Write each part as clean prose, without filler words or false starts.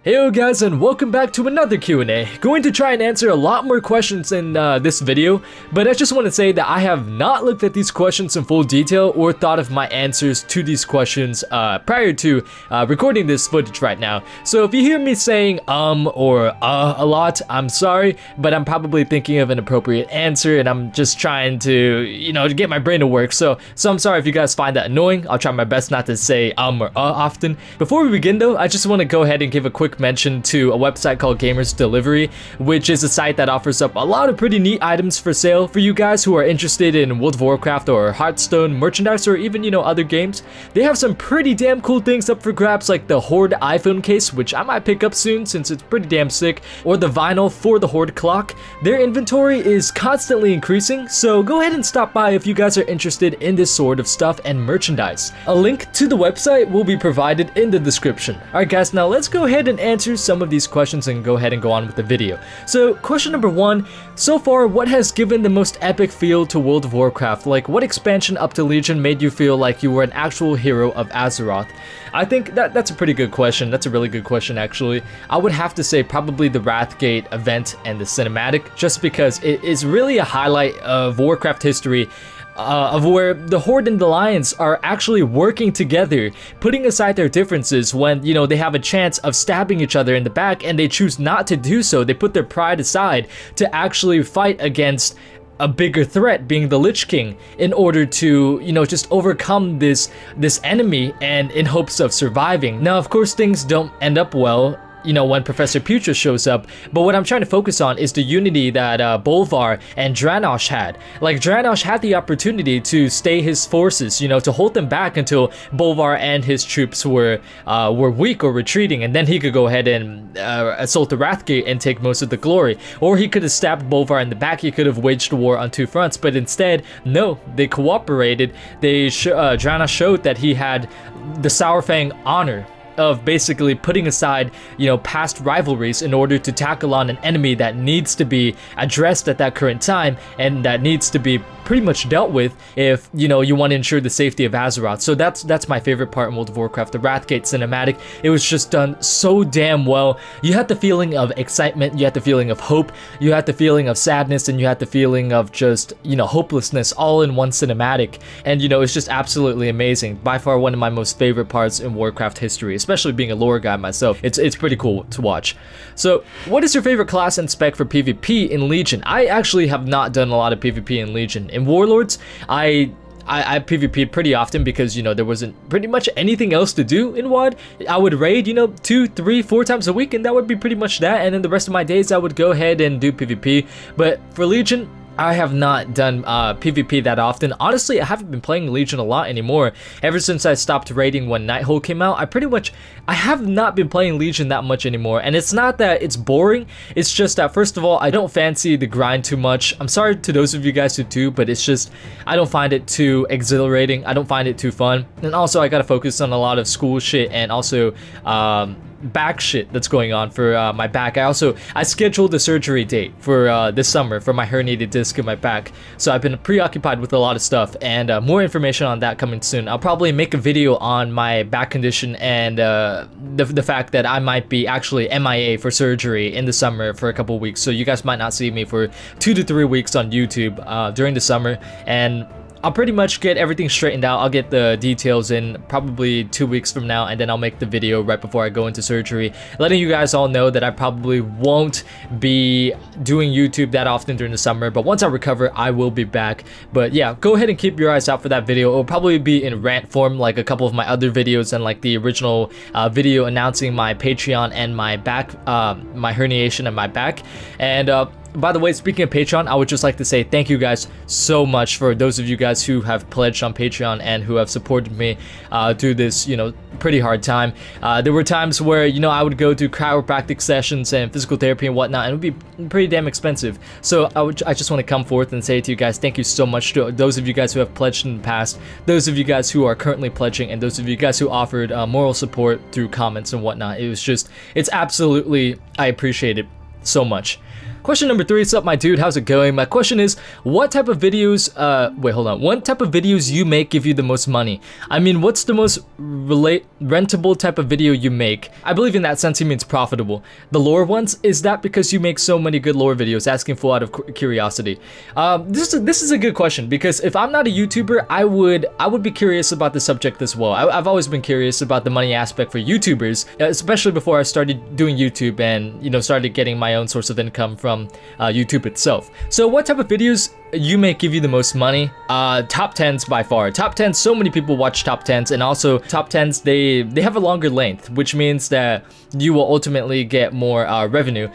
Heyo guys, and welcome back to another Q&A. Going to try and answer a lot more questions in this video, but I just want to say that I have not looked at these questions in full detail or thought of my answers to these questions prior to recording this footage right now. So if you hear me saying or a lot, I'm sorry, but I'm probably thinking of an appropriate answer and I'm just trying to, to get my brain to work. So I'm sorry if you guys find that annoying. I'll try my best not to say or often. Before we begin though, I just want to go ahead and give a quick mention to a website called Gamers Delivery, which is a site that offers up a lot of pretty neat items for sale for you guys who are interested in World of Warcraft or Hearthstone merchandise or even, other games. They have some pretty damn cool things up for grabs, like the Horde iPhone case, which I might pick up soon since it's pretty damn sick, or the vinyl for the Horde clock. Their inventory is constantly increasing, so go ahead and stop by if you guys are interested in this sort of stuff and merchandise. A link to the website will be provided in the description. Alright guys, now let's go ahead and answer some of these questions and go ahead and go on with the video. So question number 1, so far what has given the most epic feel to World of Warcraft? Like what expansion up to Legion made you feel like you were an actual hero of Azeroth? I think that's a pretty good question. That's a really good question actually. I would have to say probably the Wrathgate event and the cinematic, just because it is really a highlight of Warcraft history, of where the Horde and the Alliance are actually working together, putting aside their differences when, they have a chance of stabbing each other in the back and they choose not to do so. They put their pride aside to actually fight against a bigger threat, being the Lich King, in order to, just overcome this enemy and in hopes of surviving. Now, of course, things don't end up well, when Professor Putra shows up, but what I'm trying to focus on is the unity that Bolvar and Dranosh had. Like, Dranosh had the opportunity to stay his forces, to hold them back until Bolvar and his troops were weak or retreating, and then he could go ahead and assault the Wrathgate and take most of the glory. Or he could have stabbed Bolvar in the back, he could have waged war on two fronts, but instead, no, they cooperated. Dranosh showed that he had the Sourfang honor of basically putting aside, past rivalries in order to tackle on an enemy that needs to be addressed at that current time and that needs to be pretty much dealt with if, you want to ensure the safety of Azeroth. So that's my favorite part in World of Warcraft, the Wrathgate cinematic. It was just done so damn well. You had the feeling of excitement, you had the feeling of hope, you had the feeling of sadness, and you had the feeling of just, hopelessness all in one cinematic. And, it's just absolutely amazing. By far one of my most favorite parts in Warcraft history, especially being a lore guy myself. It's pretty cool to watch. So, what is your favorite class and spec for PvP in Legion? I actually have not done a lot of PvP in Legion. In Warlords, I PvP'd pretty often because, there wasn't pretty much anything else to do in WoD. I would raid, 2, 3, 4 times a week, and that would be pretty much that. And then the rest of my days, I would go ahead and do PvP. But for Legion, I have not done PvP that often. Honestly, I haven't been playing Legion a lot anymore. Ever since I stopped raiding when Nighthole came out, I have not been playing Legion that much anymore. And it's not that it's boring, it's just that, first of all, I don't fancy the grind too much. I'm sorry to those of you guys who do, but it's just, I don't find it too exhilarating. I don't find it too fun. And also, I gotta focus on a lot of school shit and also, back shit that's going on for my back. I scheduled a surgery date for this summer for my herniated disc in my back, so I've been preoccupied with a lot of stuff, and more information on that coming soon. I'll probably make a video on my back condition and the fact that I might be actually MIA for surgery in the summer for a couple weeks, so you guys might not see me for 2 to 3 weeks on YouTube during the summer, and I'll pretty much get everything straightened out. I'll get the details in probably 2 weeks from now, and then I'll make the video right before I go into surgery, letting you guys all know that I probably won't be doing YouTube that often during the summer, but once I recover, I will be back. But yeah, go ahead and keep your eyes out for that video. It'll probably be in rant form like a couple of my other videos and like the original video announcing my Patreon and my back, my herniation and my back. And by the way, speaking of Patreon, I would just like to say thank you guys so much for those of you guys who have pledged on Patreon and who have supported me through this, pretty hard time. There were times where, I would go to chiropractic sessions and physical therapy and whatnot, and it would be pretty damn expensive. So I just want to come forth and say to you guys, thank you so much to those of you guys who have pledged in the past, those of you guys who are currently pledging, and those of you guys who offered moral support through comments and whatnot. It's absolutely, I appreciate it so much. Question number 3, what's up my dude, how's it going? My question is, what type of videos, what type of videos you make give you the most money? I mean, what's the most rentable type of video you make? I believe in that sense he means profitable. The lore ones, is that because you make so many good lore videos? Asking full out of curiosity. This is a good question, because if I'm not a YouTuber, I would be curious about the subject as well. I've always been curious about the money aspect for YouTubers, especially before I started doing YouTube and, you know, started getting my own source of income from YouTube itself. So what type of videos you make give you the most money? Top 10s by far. Top 10s, so many people watch top 10s, and also top 10s, they have a longer length, which means that you will ultimately get more revenue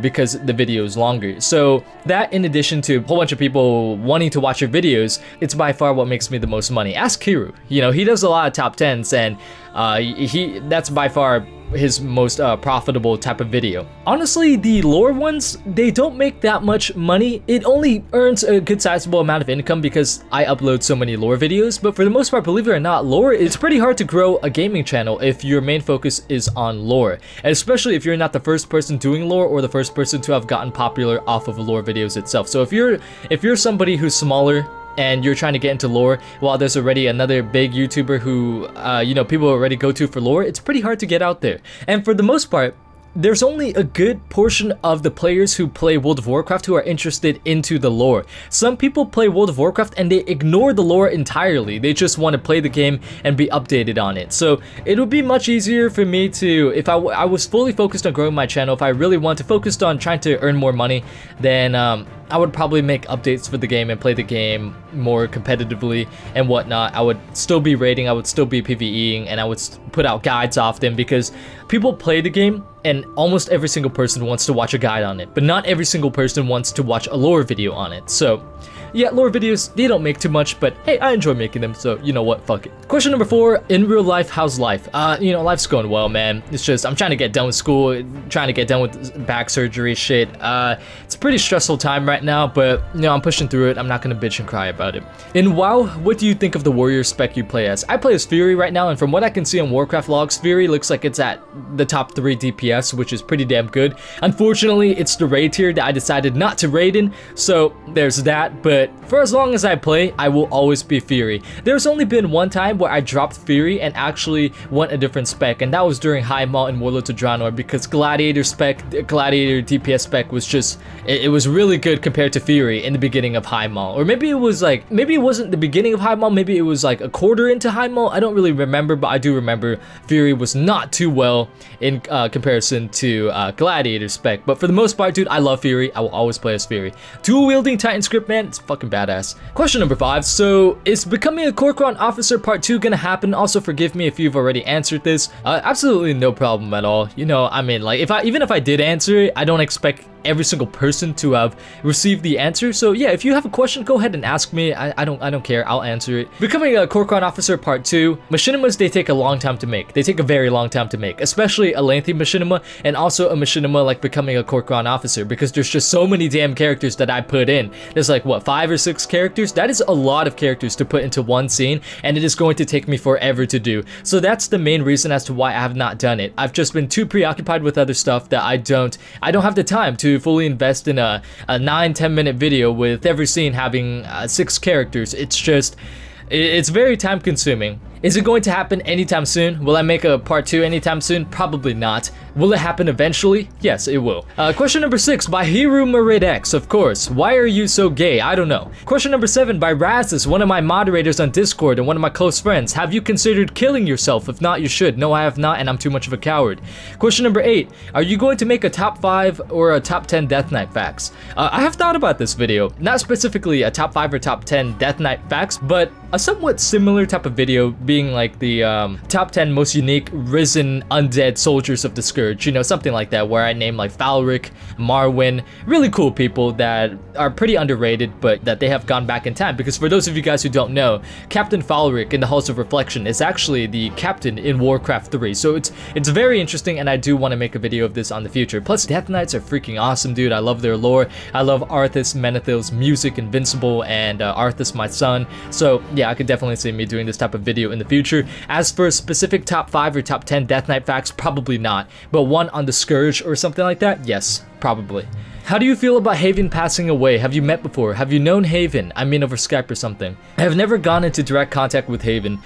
because the video is longer. So that, in addition to a whole bunch of people wanting to watch your videos, it's by far what makes me the most money. Ask Kiru, you know, he does a lot of top 10s, and that's by far his most profitable type of video. Honestly, the lore ones, they don't make that much money. It only earns a good sizable amount of income because I upload so many lore videos, but for the most part, believe it or not, lore, it's pretty hard to grow a gaming channel if your main focus is on lore, and especially if you're not the first person doing lore or the first person to have gotten popular off of lore videos itself. So if you're somebody who's smaller and you're trying to get into lore while there's already another big YouTuber who, you know, people already go to for lore, it's pretty hard to get out there. And for the most part, there's only a good portion of the players who play World of Warcraft who are interested into the lore. Some people play World of Warcraft and they ignore the lore entirely. They just want to play the game and be updated on it. So it would be much easier for me to, if I was fully focused on growing my channel, if I really want to focus on trying to earn more money, then I would probably make updates for the game and play the game more competitively and whatnot. I would still be raiding, I would still be PvEing, and I would put out guides often, because people play the game and almost every single person wants to watch a guide on it, but not every single person wants to watch a lore video on it. So yeah, lore videos, they don't make too much, but hey, I enjoy making them, so you know what, fuck it. Question number 4, in real life, how's life? You know, life's going well, man. It's just, I'm trying to get done with school, trying to get done with back surgery shit. It's a pretty stressful time right now, but you know, I'm pushing through it. I'm not gonna bitch and cry about it. In WoW, what do you think of the warrior spec you play as? I play as Fury right now, and from what I can see on Warcraft logs, Fury looks like it's at the top 3 DPS, which is pretty damn good. Unfortunately, it's the raid tier that I decided not to raid in, so there's that, but for as long as I play, I will always be Fury. There's only been one time where I dropped Fury and actually went a different spec, and that was during High Maul and Warlord of Draenor, because Gladiator DPS spec was just, it was really good compared to Fury in the beginning of High Maul. Or maybe it was like, maybe it wasn't the beginning of High Maul, maybe it was like a quarter into High Maul. I don't really remember, but I do remember Fury was not too well in comparison to Gladiator spec. But for the most part, dude, I love Fury. I will always play as Fury. Dual wielding Titan script, man, it's fucking badass. Question number 5. So is becoming a Corcoran officer part 2 gonna happen? Also forgive me if you've already answered this. Absolutely no problem at all. You know, I mean, like, even if I did answer it, I don't expect every single person to have received the answer. So yeah, if you have a question, go ahead and ask me. I don't care, I'll answer it. Becoming a Corcoran officer part 2, machinimas, they take a long time to make. They take a very long time to make, especially a lengthy machinima, and also a machinima like becoming a Corcoran officer, because there's just so many damn characters that I put in. There's like, what, 5 or 6 characters? That is a lot of characters to put into one scene, and it is going to take me forever to do. So that's the main reason as to why I have not done it. I've just been too preoccupied with other stuff that I don't have the time to fully invest in a 9-10 minute video with every scene having 6 characters. It's very time consuming. Is it going to happen anytime soon? Will I make a part 2 anytime soon? Probably not. Will it happen eventually? Yes, it will. Question number 6 by Hiru Maridex, of course. Why are you so gay? I don't know. Question number 7 by Razes, one of my moderators on Discord and one of my close friends. Have you considered killing yourself? If not, you should. No, I have not, and I'm too much of a coward. Question number 8. Are you going to make a top 5 or a top 10 Death Knight facts? I have thought about this video. Not specifically a top 5 or top 10 Death Knight facts, but a somewhat similar type of video, being like the top 10 most unique risen undead soldiers of the Scourge, you know, something like that, where I name like Falric, Marwyn, really cool people that are pretty underrated, but that they have gone back in time. Because for those of you guys who don't know, Captain Falric in the Halls of Reflection is actually the captain in Warcraft 3, so it's very interesting, and I do want to make a video of this on the future. Plus, Death Knights are freaking awesome, dude. I love their lore. I love Arthas Menethil's music, Invincible, and Arthas my son. So yeah, I could definitely see me doing this type of video in the future. As for specific top 5 or top 10 Death Knight facts, probably not, but one on the Scourge or something like that, yes. probably. How do you feel about Haven passing away? Have you met before? Have you known Haven? I mean over Skype or something. I have never gone into direct contact with Haven.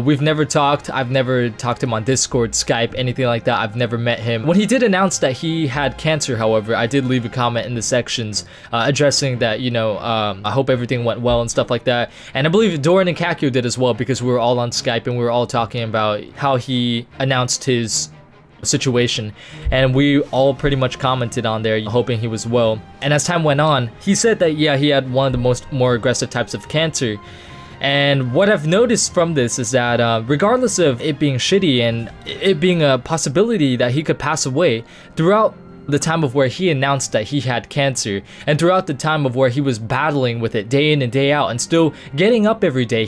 We've never talked. I've never talked to him on Discord, Skype, anything like that. I've never met him. When he did announce that he had cancer, however, I did leave a comment in the sections addressing that, you know, I hope everything went well and stuff like that. And I believe Doran and Kakyo did as well, because we were all on Skype and we were all talking about how he announced his situation, and we all pretty much commented on there hoping he was well. And as time went on, he said that yeah, he had one of the more aggressive types of cancer. And what I've noticed from this is that regardless of it being shitty and it being a possibility that he could pass away, throughout the time of where he announced that he had cancer, and throughout the time of where he was battling with it day in and day out and still getting up every day,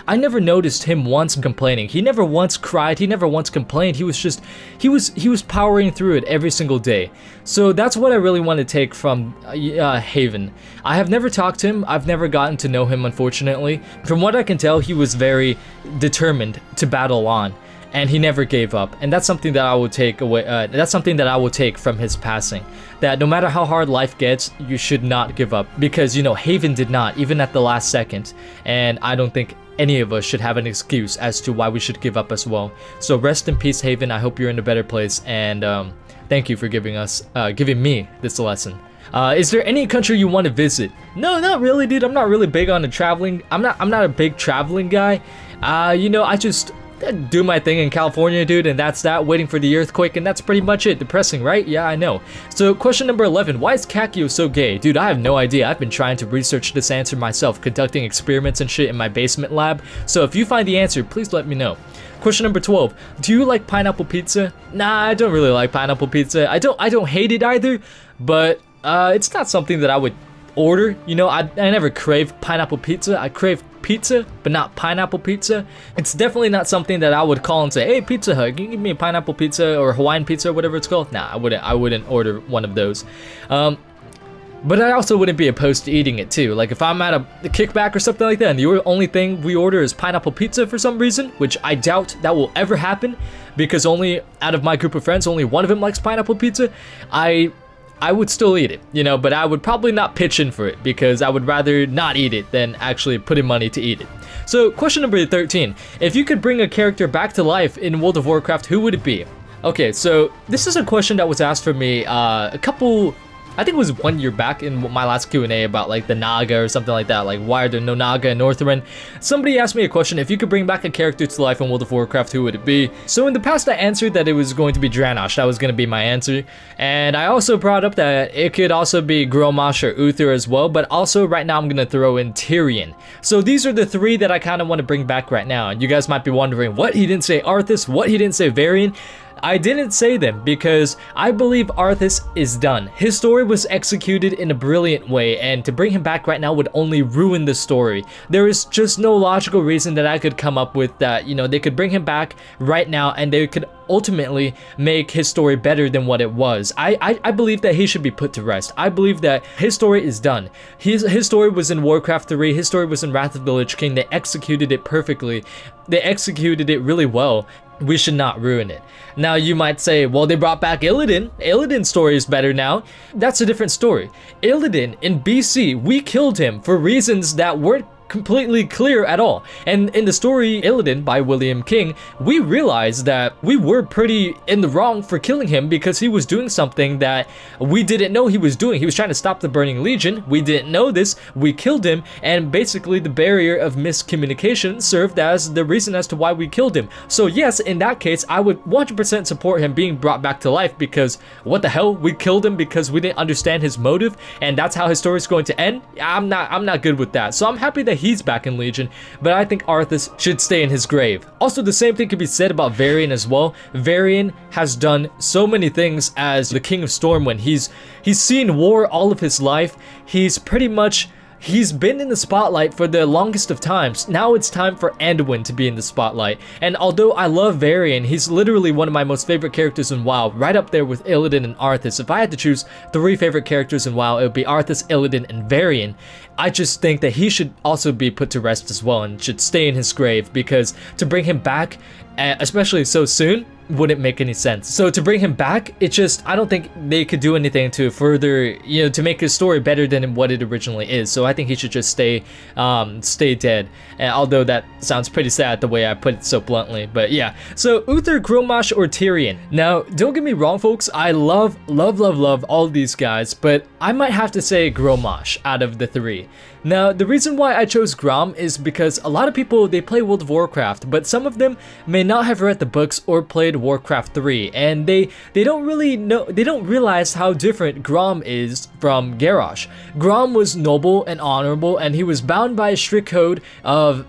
I never noticed him once complaining. He never once cried, he never once complained. He was powering through it every single day. So that's what I really want to take from Haven. I have never talked to him, I've never gotten to know him, unfortunately. From what I can tell, he was very determined to battle on, and he never gave up. And that's something that I will take away. That's something that I will take from his passing. That no matter how hard life gets, you should not give up. Because, you know, Haven did not, even at the last second. And I don't think any of us should have an excuse as to why we should give up as well. So rest in peace, Haven. I hope you're in a better place. And thank you for giving me this lesson. Is there any country you want to visit? No, not really, dude. I'm not really big on the traveling. I'm not a big traveling guy. You know, I just do my thing in California, dude, and that's that, waiting for the earthquake, and that's pretty much it. Depressing, right? Yeah, I know. So question number 11, why is Kakyo so gay? Dude, I have no idea. I've been trying to research this answer myself, conducting experiments and shit in my basement lab. So if you find the answer, please let me know. Question number 12, do you like pineapple pizza? Nah, I don't really like pineapple pizza. I don't hate it either, but it's not something that I would order. You know, I never crave pineapple pizza. I crave pizza, but not pineapple pizza. It's definitely not something that I would call and say, hey, Pizza Hut, can you give me a pineapple pizza or Hawaiian pizza or whatever it's called? Nah, I wouldn't order one of those. But I also wouldn't be opposed to eating it too. Like if I'm at a kickback or something like that and the only thing we order is pineapple pizza for some reason, which I doubt that will ever happen, because only out of my group of friends, only one of them likes pineapple pizza, I would still eat it, you know, but I would probably not pitch in for it, because I would rather not eat it than actually put in money to eat it. So question number 13, if you could bring a character back to life in World of Warcraft, who would it be? Okay, so this is a question that was asked for me I think it was 1 year back in my last Q&A about like the Naga or something like that, like why are there no Naga in Northrend? Somebody asked me a question, if you could bring back a character to life in World of Warcraft, who would it be? So in the past I answered that it was going to be Dranosh, that was going to be my answer. And I also brought up that it could also be Gromash or Uther as well, but also right now I'm going to throw in Tyrion. So these are the three that I kind of want to bring back right now. And you guys might be wondering, what, he didn't say Arthas, what, he didn't say Varian? I didn't say them because I believe Arthas is done. His story was executed in a brilliant way, and to bring him back right now would only ruin the story. There is just no logical reason that I could come up with that, you know, they could bring him back right now and they could ultimately make his story better than what it was. I believe that he should be put to rest. I believe that his story is done. His story was in Warcraft 3, his story was in Wrath of the Lich King. They executed it perfectly. They executed it really well. We should not ruin it. Now you might say, well, they brought back Illidan. Illidan's story is better now. That's a different story. Illidan in BC, we killed him for reasons that weren't completely clear at all. And in the story Illidan by William King, we realized that we were pretty in the wrong for killing him because he was doing something that we didn't know he was doing. He was trying to stop the Burning Legion. We didn't know this. We killed him, and basically the barrier of miscommunication served as the reason as to why we killed him. So yes, in that case, I would 100% support him being brought back to life, because what the hell? We killed him because we didn't understand his motive, and that's how his story is going to end? I'm not good with that. So I'm happy that he's back in Legion, but I think Arthas should stay in his grave. Also, the same thing could be said about Varian as well. Varian has done so many things as the King of Stormwind. He's seen war all of his life. He's been in the spotlight for the longest of times. Now it's time for Anduin to be in the spotlight. And although I love Varian, he's literally one of my most favorite characters in WoW, right up there with Illidan and Arthas. If I had to choose 3 favorite characters in WoW, it would be Arthas, Illidan, and Varian. I just think that he should also be put to rest as well and should stay in his grave, because to bring him back, especially so soon, wouldn't make any sense. So to bring him back, it just, I don't think they could do anything to further, you know, to make his story better than what it originally is. So I think he should just stay dead. And although that sounds pretty sad the way I put it so bluntly, but yeah. So Uther, Grommash, or Tyrion. Now, don't get me wrong, folks. I love all of these guys, but I might have to say Grommash out of the three. Now, the reason why I chose Grom is because a lot of people, they play World of Warcraft, but some of them may not have read the books or played Warcraft 3, and they don't really know, they don't realize how different Grom is from Garrosh. Grom was noble and honorable, and he was bound by a strict code of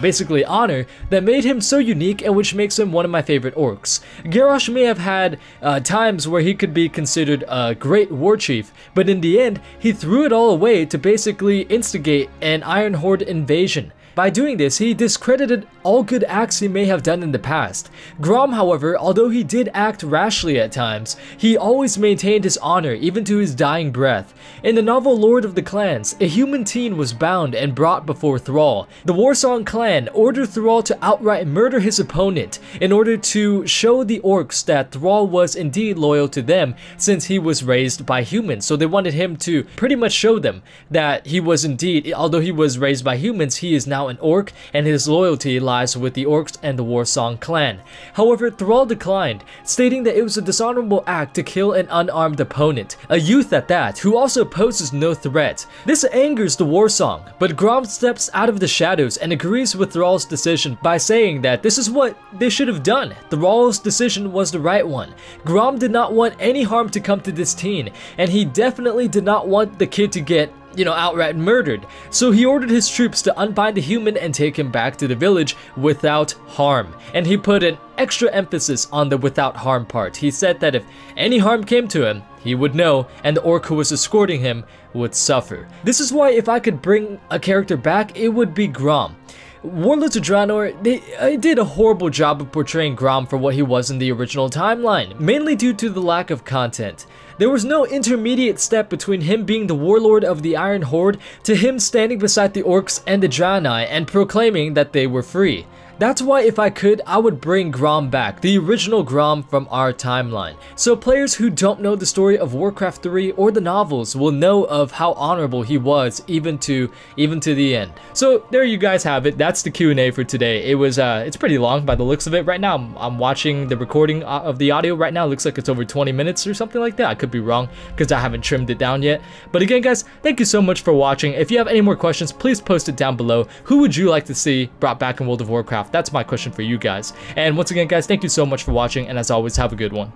basically honor that made him so unique, and which makes him one of my favorite orcs. Garrosh may have had times where he could be considered a great war chief, but in the end, he threw it all away to basically instigate an Iron Horde invasion. By doing this, he discredited all good acts he may have done in the past. Grom, however, although he did act rashly at times, he always maintained his honor even to his dying breath. In the novel Lord of the Clans, a human teen was bound and brought before Thrall. The Warsong clan ordered Thrall to outright murder his opponent in order to show the orcs that Thrall was indeed loyal to them, since he was raised by humans. So they wanted him to pretty much show them that he was indeed, although he was raised by humans, he is now an orc, and his loyalty lies with the orcs and the Warsong clan. However, Thrall declined, stating that it was a dishonorable act to kill an unarmed opponent, a youth at that, who also poses no threat. This angers the Warsong, but Grom steps out of the shadows and agrees with Thrall's decision by saying that this is what they should have done. Thrall's decision was the right one. Grom did not want any harm to come to this teen, and he definitely did not want the kid to get, you know, outright murdered. So he ordered his troops to unbind the human and take him back to the village without harm. And he put an extra emphasis on the without harm part. He said that if any harm came to him, he would know, and the orc who was escorting him would suffer. This is why if I could bring a character back, it would be Grom. Warlords of Draenor, they did a horrible job of portraying Grom for what he was in the original timeline, mainly due to the lack of content. There was no intermediate step between him being the warlord of the Iron Horde to him standing beside the orcs and the Draenei and proclaiming that they were free. That's why if I could, I would bring Grom back, the original Grom from our timeline. So players who don't know the story of Warcraft 3 or the novels will know of how honorable he was even to the end. So there you guys have it. That's the Q&A for today. It was it's pretty long by the looks of it right now. I'm watching the recording of the audio right now. It looks like it's over 20 minutes or something like that. I could be wrong because I haven't trimmed it down yet. But again, guys, thank you so much for watching. If you have any more questions, please post it down below. Who would you like to see brought back in World of Warcraft? That's my question for you guys. And once again, guys, thank you so much for watching, and as always, have a good one.